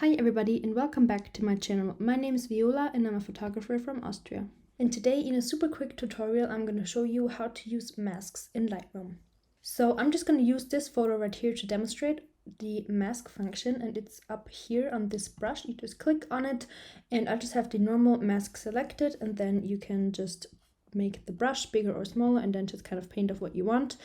Hi everybody and welcome back to my channel. My name is Viola and I'm a photographer from Austria. And today in a super quick tutorial I'm going to show you how to use masks in Lightroom. So I'm just going to use this photo right here to demonstrate the mask function, and it's up here on this brush. You just click on it and I just have the normal mask selected, and then you can just make the brush bigger or smaller and then just kind of paint off what you want.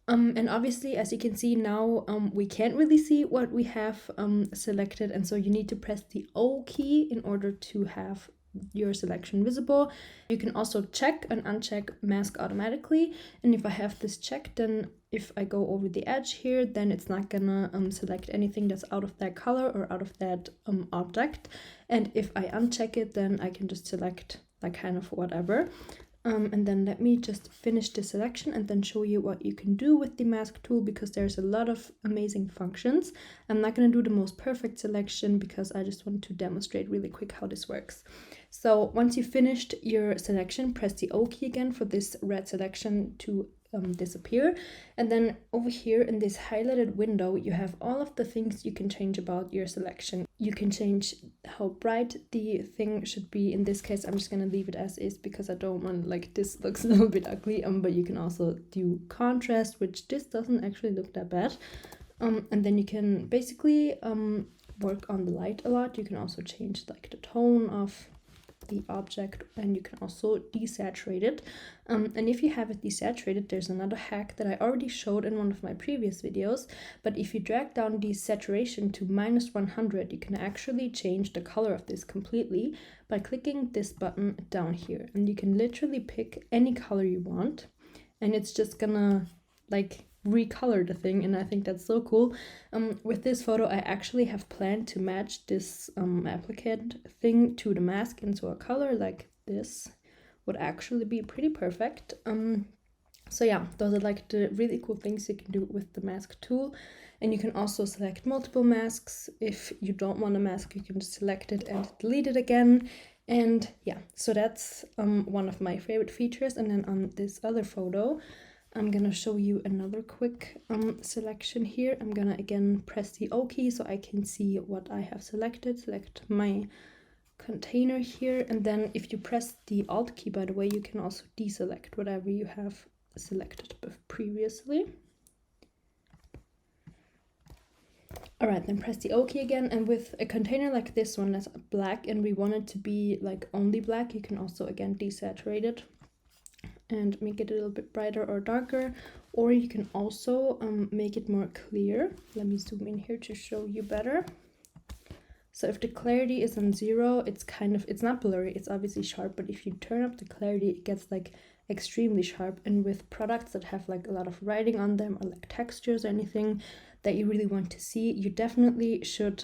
And obviously, as you can see now, we can't really see what we have selected, and so you need to press the O key in order to have your selection visible. You can also check and uncheck mask automatically, and if I have this checked, then if I go over the edge here, then it's not gonna select anything that's out of that color or out of that object. And if I uncheck it, then I can just select like kind of whatever. And then let me just finish the selection and then show you what you can do with the mask tool, because there's a lot of amazing functions. I'm not going to do the most perfect selection because I just want to demonstrate really quick how this works. So once you finished your selection, press the O key again for this red selection to disappear, and then over here in this highlighted window you have all of the things you can change about your selection. You can change how bright the thing should be. In this case I'm just going to leave it as is because I don't want, like, this looks a little bit ugly, but you can also do contrast, which this doesn't actually look that bad. And then you can basically work on the light a lot. You can also change like the tone of the object, and you can also desaturate it. And if you have it desaturated, there's another hack that I already showed in one of my previous videos, but if you drag down the saturation to -100, you can actually change the color of this completely by clicking this button down here, and you can literally pick any color you want and it's just gonna like recolor the thing, and I think that's so cool. With this photo I actually have planned to match this applicant thing to the mask, and so a color like this would actually be pretty perfect. So yeah, those are like the really cool things you can do with the mask tool. And you can also select multiple masks. If you don't want a mask, you can just select it and delete it again. And yeah, so that's one of my favorite features. And then on this other photo I'm gonna show you another quick selection here. I'm gonna again press the O key so I can see what I have selected. Select my container here, and then if you press the Alt key, by the way, you can also deselect whatever you have selected previously. Alright, then press the O key again, and with a container like this one that's black and we want it to be like only black, you can also again desaturate it and make it a little bit brighter or darker, or you can also make it more clear. Let me zoom in here to show you better. So if the clarity is on 0, it's not blurry, it's obviously sharp, but if you turn up the clarity it gets like extremely sharp. And with products that have like a lot of writing on them or like textures or anything that you really want to see, you definitely should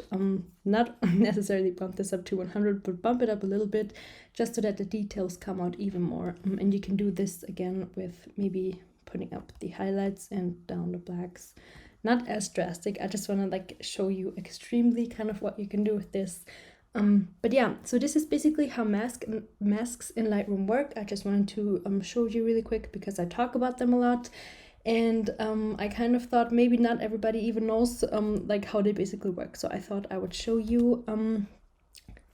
not necessarily bump this up to 100, but bump it up a little bit just so that the details come out even more. And you can do this again with maybe putting up the highlights and down the blacks. Not as drastic, I just want to like show you extremely kind of what you can do with this. But yeah, so this is basically how masks in Lightroom work. I just wanted to show you really quick because I talk about them a lot, and I kind of thought maybe not everybody even knows like how they basically work. So I thought I would show you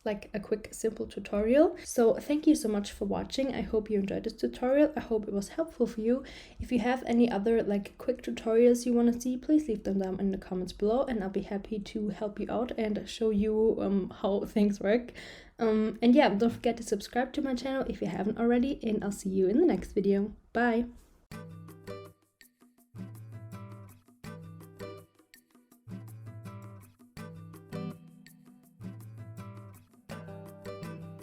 like a quick simple tutorial. So thank you so much for watching. I hope you enjoyed this tutorial. I hope it was helpful for you. If you have any other like quick tutorials you want to see, please leave them down in the comments below and I'll be happy to help you out and show you how things work. And yeah, don't forget to subscribe to my channel if you haven't already, and I'll see you in the next video. Bye!